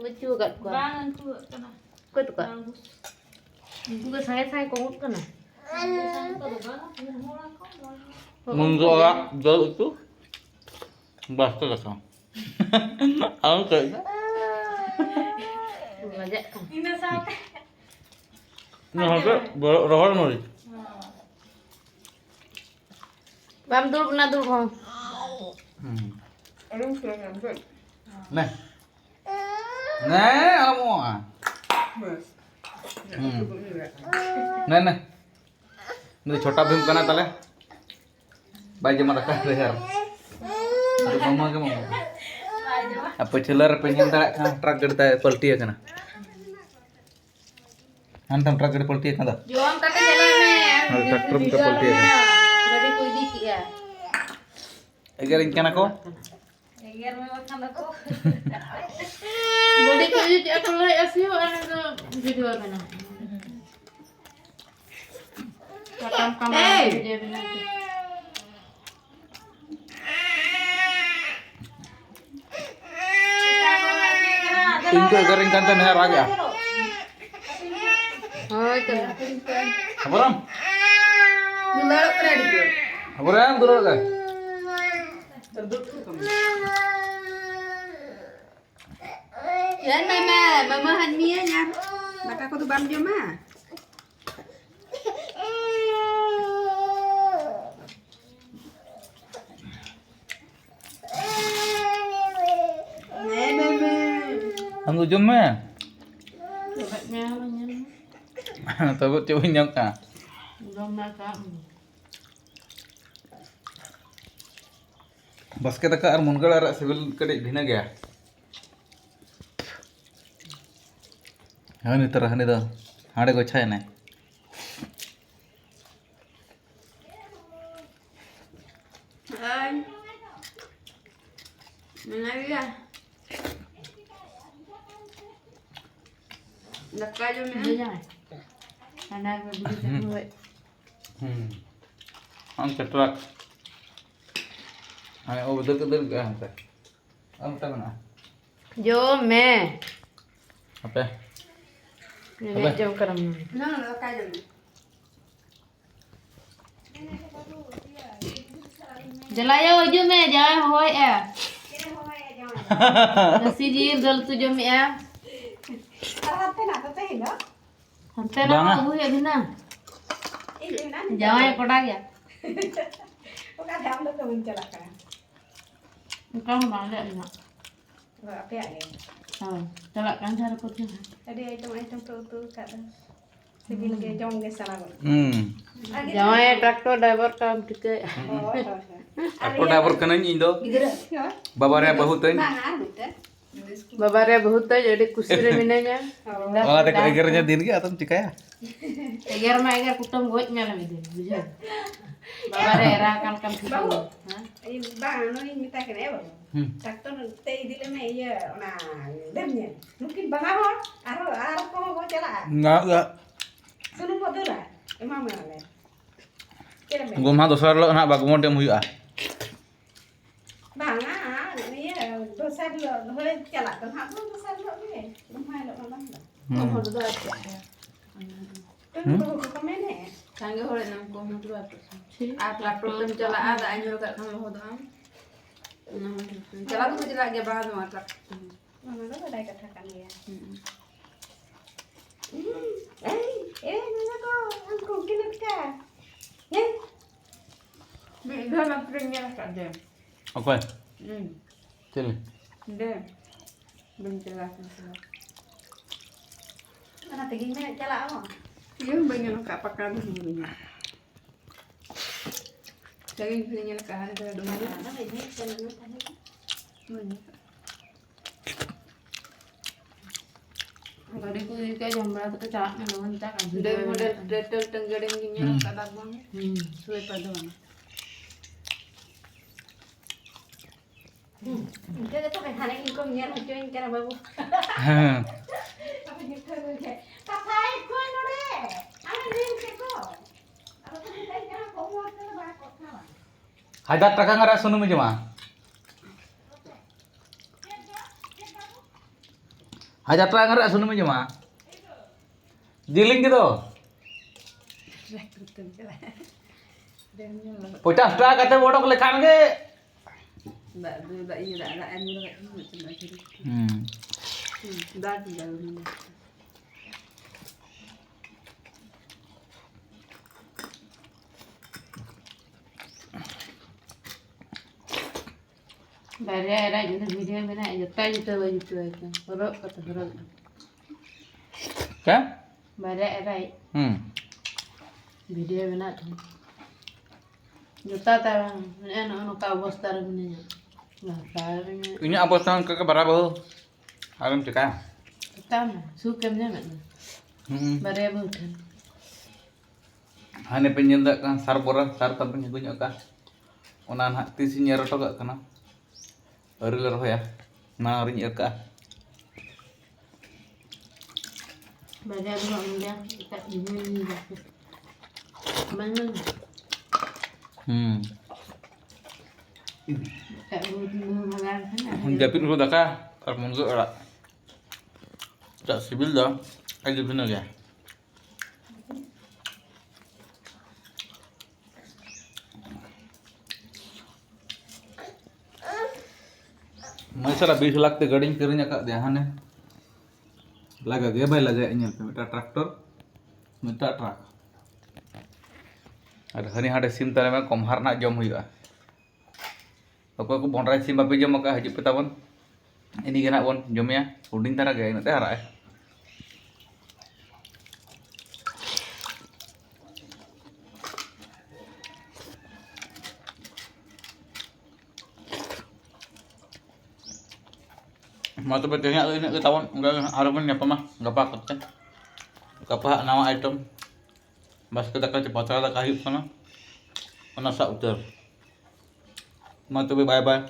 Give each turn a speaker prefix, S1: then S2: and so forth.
S1: lucu kat gua.
S2: Bangan tuh kena.
S1: Kau tuh kak. Juga saya kongut kan?
S3: Menggolak jauh itu bahasa kan. Aku kayaknya.
S1: Ngajak kan.
S2: Ini sate.
S3: Nah, ada rohor mau.
S1: Bam dulu pernah dulu kong.
S2: Aduh, sudah sampai.
S3: Nah. Nah, kamu. Nah, nah. Ini छोटा भीम करना तले. By जमा रखा है यार. अरे मम्मा के मम्मा. apa चिल्लर पेंशन तले kan ट्रक गड़ता है पलटी है कना. अंतम ट्रक गड़ पलटी है कना.
S1: Juang tak jalan nih.
S3: Tractor में पलटी है.
S1: Gadi kau di kia.
S3: अगर इनका ना को
S2: Agar mau makan aku.
S1: Gadi kau di kia kalau asih orang tu video mana. Katam kamar dia benar.
S3: इनको अगर इनका तो नहर आ गया.
S1: Oh itu.
S3: apa ram?
S1: Dulu pernah di kia.
S3: apa ram dulu kan?
S1: Yan mama, mamahan Mia nya. Baka ko tu bam je ma.
S3: हम तो जुम्मे
S1: Obatnya banyak.
S3: takut cuy nyangka.
S1: Belum makan.
S3: बस के तक मुनगड़ और सिविल कड़े भिना गया हाँ नहीं तरह नहीं तो हाड़े को अच्छा है ना
S1: Ay. Mana dia? Nak kayu ni. Jangan. Anak begitu.
S3: हम ट्रक हमें वो बदल गया हम तक हम तक ना
S1: Jo me.
S3: apa
S1: Ni jom karam. No, nak kayu ni. Jelayo jo me, jangan hoi eh. Nasi jil dal tu jo me eh. Hantar
S3: Banga.
S1: nak aku ya bina. Jangan kodak ya. Engkau mana bina? Oh, celak kan cara kau Jangan ya traktor driver kam kita.
S3: aku driver कने इन दो बाबा रे बहुत है
S1: Babare बहुत है jadi kusire minanya.
S3: वाला तक एगरnya दिन के आतम चिकाया
S1: Egar mah egar kutom goj nyala itu. Bujur. Babare era kan kam kita.
S3: enggak gua mah dosar lo nak bagu modem huyu ah
S1: Sangga hore nam ko mo tuwa to. At laptop tem chala ada anjur ka kam ho dam. Chala ko jila ge ba no atlak. Bigla na pringnya ka de.
S3: apa cil
S1: De. Belum jelas. Ana tingin na chala mo. Yung banyak ka pakan semuanya. Jadi pilihnya ke hari ke dua hari. Ada ini channel tadi. Mana? Kalau di kulit kayak jam berapa tuh caranya doang tak kan? Dari model detail tenggeling gini kadang banget. Sulit pada mana? Kita tuh kayak hari ini kok nyar hujan cara babu. Tapi kita tuh kayak kapai kau nore. Ada ring keko. Ada tuh kita jangan kau mau tuh banyak kau.
S3: हजार टका का सुनो मुझे वहाँ Hajar terang ngerak sunum aja mah. Jiling gitu. Pocah sudah kata bodok lekan ke.
S2: Bare era itu video mana aja tadi tuh itu horok kata horok.
S3: Kan?
S2: Bare era video mana tuh. Juta tarang, ano ka bos tarang niya. Nah, tarang niya.
S3: Ini apa tang ke berapa? Alam cekah.
S2: Tama, sukem niya mana. Bare bukan.
S3: Hane penyendak kan sar borak sar tamping gunya ka. Onan hati si nyero to gak kana. Aril roh ya. Nah rin ka.
S2: Bare ano niya, ikat ini. Mana? Kayak mau makan kan?
S3: Japit dulu dah kah? Kalau mau nggak lah. Tak sibil dah. Aja bener ya. Masalah bis lakte gading kirinya kak dia hane. Laga gaya bay laga ini minta traktor, minta truk. Ada hari ada sim tadi mah komhar nak jom huya. Aku bonrai sim apa jom maka haji petawan. Ini kena bon jomnya uding tara gaya nanti harai. Mau tuh betulnya ini ketahuan enggak harapan apa mah enggak pakai kan. Kapah nama item. Bas kita kan cepat lah kahip sana. Mana sak uter. Mau tuh bye bye.